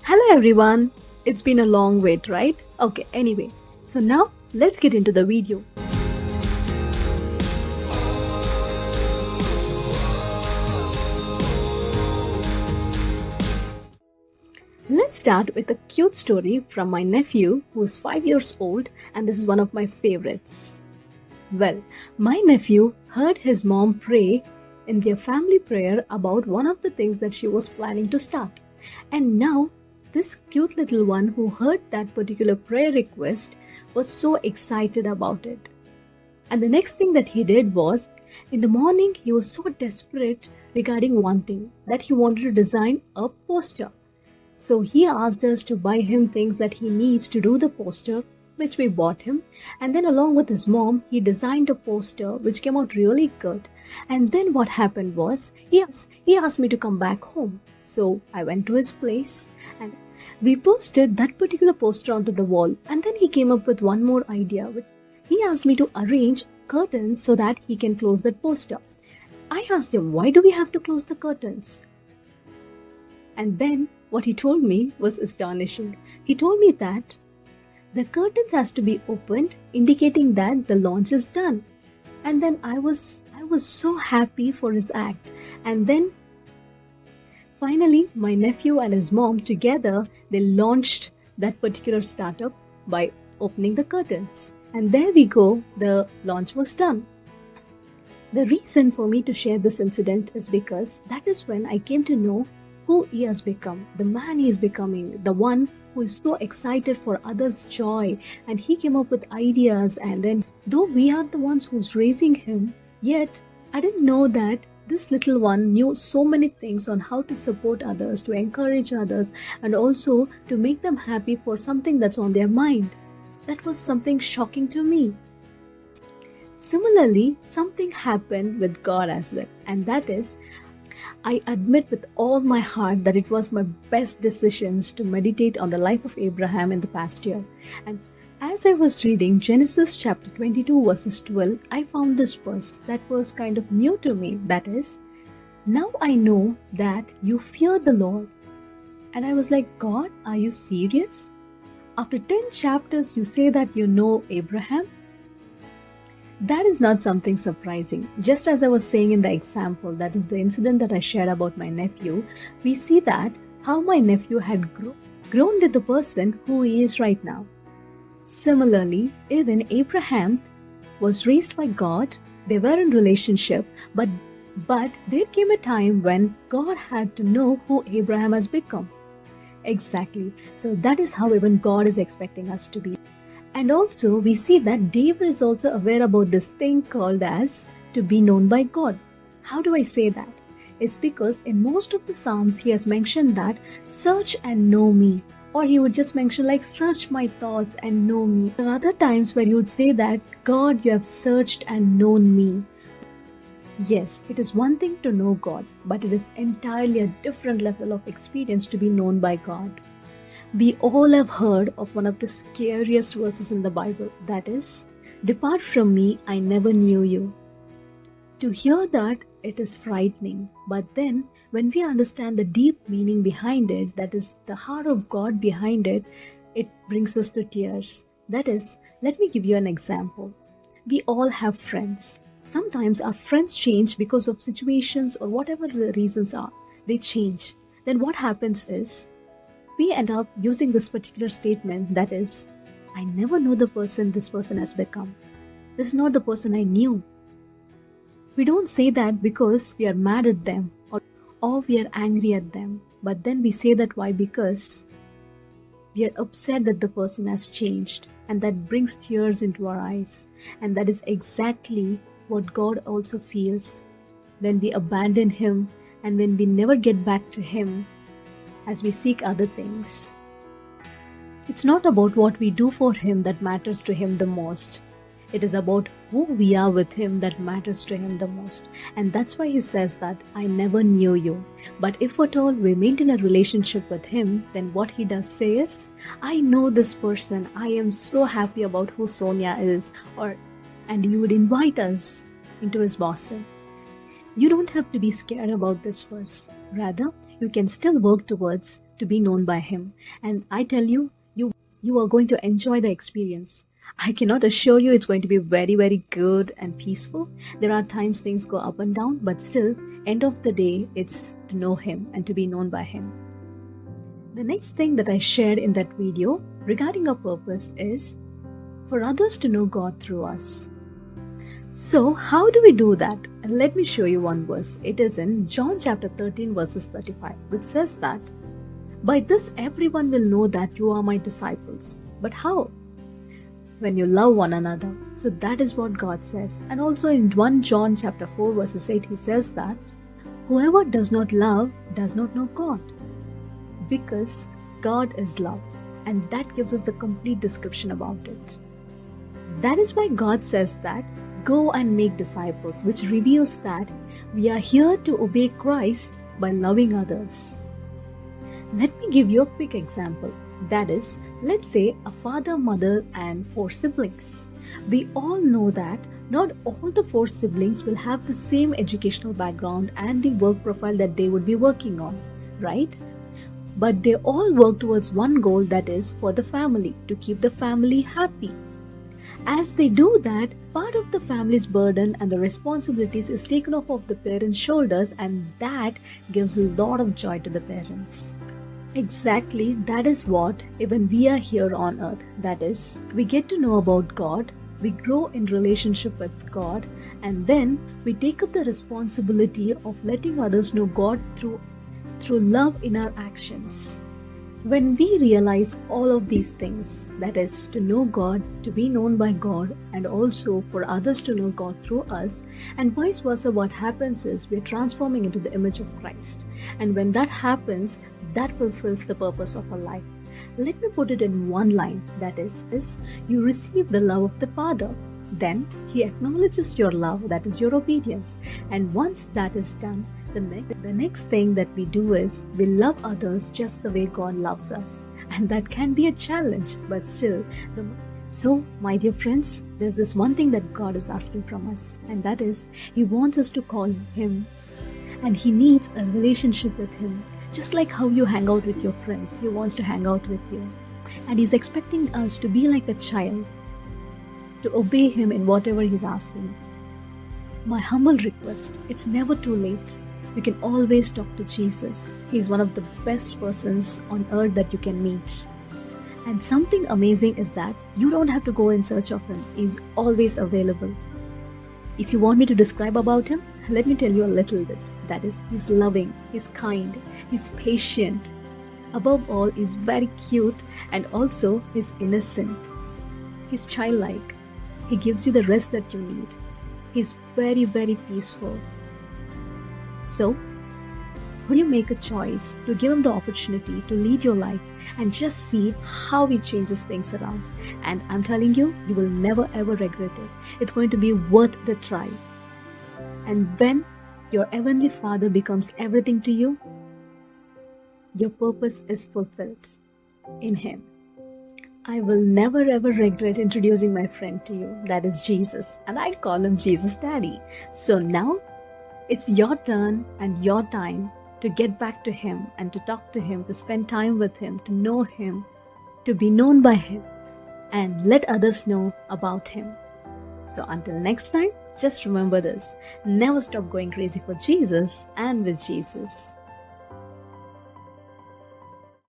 Hello everyone. It's been a long wait, right? Okay, anyway. So now let's get into the video. Let's start with a cute story from my nephew who's 5 years old, and this is one of my favorites. Well, my nephew heard his mom pray in their family prayer about one of the things that she was planning to start. And now, this cute little one who heard that particular prayer request was so excited about it. And the next thing that he did was, in the morning, he was so desperate regarding one thing, that he wanted to design a poster. So he asked us to buy him things that he needs to do the poster, which we bought him. And then along with his mom, he designed a poster which came out really good. And then what happened was, he asked me to come back home. So I went to his place and we posted that particular poster onto the wall. And then he came up with one more idea, which he asked me to arrange curtains so that he can close that poster. I asked him, why do we have to close the curtains? And then what he told me was astonishing. He told me that the curtains has to be opened, indicating that the launch is done. And then I was so happy for his act. And then finally, my nephew and his mom together, they launched that particular startup by opening the curtains. And there we go, the launch was done. The reason for me to share this incident is because that is when I came to know who he has become, the man he is becoming, the one who is so excited for others' joy, and he came up with ideas. And then, though we are the ones who's raising him, yet I didn't know that this little one knew so many things on how to support others, to encourage others, and also to make them happy for something that's on their mind. That was something shocking to me. Similarly, something happened with God as well, and that is, I admit with all my heart that it was my best decisions to meditate on the life of Abraham in the past year. And as I was reading Genesis chapter 22 verses 12, I found this verse that was kind of new to me. That is, now I know that you fear the Lord. And I was like, God, are you serious? After 10 chapters, you say that you know Abraham? That is not something surprising. Just as I was saying in the example, that is the incident that I shared about my nephew, we see that how my nephew had grown to the person who he is right now. Similarly, even Abraham was raised by God. They were in relationship, but there came a time when God had to know who Abraham has become. Exactly. So that is how even God is expecting us to be. And also we see that David is also aware about this thing called as to be known by God. How do I say that? It's because in most of the Psalms he has mentioned that search and know me. Or he would just mention like search my thoughts and know me. There are other times where he would say that God, you have searched and known me. Yes, it is one thing to know God, but it is entirely a different level of experience to be known by God. We all have heard of one of the scariest verses in the Bible, that is, depart from me, I never knew you. To hear that, it is frightening, but then when we understand the deep meaning behind it, that is the heart of God behind it, it brings us to tears. That is, let me give you an example. We all have friends. Sometimes our friends change because of situations or whatever the reasons are. They change. Then what happens is, we end up using this particular statement, that is, I never know the person this person has become. This is not the person I knew. We don't say that because we are mad at them or we are angry at them. But then we say that why? Because we are upset that the person has changed, and that brings tears into our eyes. And that is exactly what God also feels when we abandon Him and when we never get back to Him as we seek other things. It's not about what we do for Him that matters to Him the most. It is about who we are with Him that matters to Him the most. And that's why He says that I never knew you. But if at all we maintain a relationship with Him, then what He does say is, I know this person. I am so happy about who Sonia is. And He would invite us into His bosom. You don't have to be scared about this verse. Rather, you can still work towards to be known by Him. And I tell you, you are going to enjoy the experience. I cannot assure you it's going to be very, very good and peaceful. There are times things go up and down, but still, end of the day, it's to know Him and to be known by Him. The next thing that I shared in that video regarding our purpose is for others to know God through us. So, how do we do that? And let me show you one verse. It is in John chapter 13 verses 35, which says that, "By this everyone will know that you are my disciples." But how? When you love one another. So that is what God says. And also in 1 John chapter 4 verses 8, he says that, "Whoever does not love does not know God, because God is love." And that gives us the complete description about it. That is why God says that, "Go and make disciples," which reveals that we are here to obey Christ by loving others. Let me give you a quick example. That is, let's say a father, mother, and 4 siblings. We all know that not all the 4 siblings will have the same educational background and the work profile that they would be working on, right? But they all work towards one goal, that is for the family, to keep the family happy. As they do that, part of the family's burden and the responsibilities is taken off of the parents' shoulders, and that gives a lot of joy to the parents. Exactly, that is what even we are here on earth. That is, we get to know about God, we grow in relationship with God, and then we take up the responsibility of letting others know God through love in our actions. When we realize all of these things, that is, to know God, to be known by God, and also for others to know God through us, and vice versa, what happens is we're transforming into the image of Christ. And when that happens, that fulfills the purpose of our life. Let me put it in one line, that is you receive the love of the Father. Then He acknowledges your love, that is your obedience. And once that is done, the next thing that we do is we love others just the way God loves us. And that can be a challenge, but still. So, my dear friends, there's this one thing that God is asking from us, and that is He wants us to call Him, and He needs a relationship with Him. Just like how you hang out with your friends, He wants to hang out with you. And He's expecting us to be like a child, to obey Him in whatever He's asking. My humble request, it's never too late. You can always talk to Jesus. He's one of the best persons on earth that you can meet. And something amazing is that you don't have to go in search of Him. He's always available. If you want me to describe about Him, let me tell you a little bit. That is, He's loving, He's kind, He's patient. Above all, He's very cute, and also He's innocent. He's childlike. He gives you the rest that you need. He's very, very peaceful. So, would you make a choice to give Him the opportunity to lead your life and just see how He changes things around? And I'm telling you, you will never ever regret it. It's going to be worth the try. And when your Heavenly Father becomes everything to you, your purpose is fulfilled in Him. I will never ever regret introducing my friend to you. That is Jesus. And I call Him Jesus Daddy. So now, it's your turn and your time to get back to Him and to talk to Him, to spend time with Him, to know Him, to be known by Him, and let others know about Him. So until next time, just remember this: never stop going crazy for Jesus and with Jesus.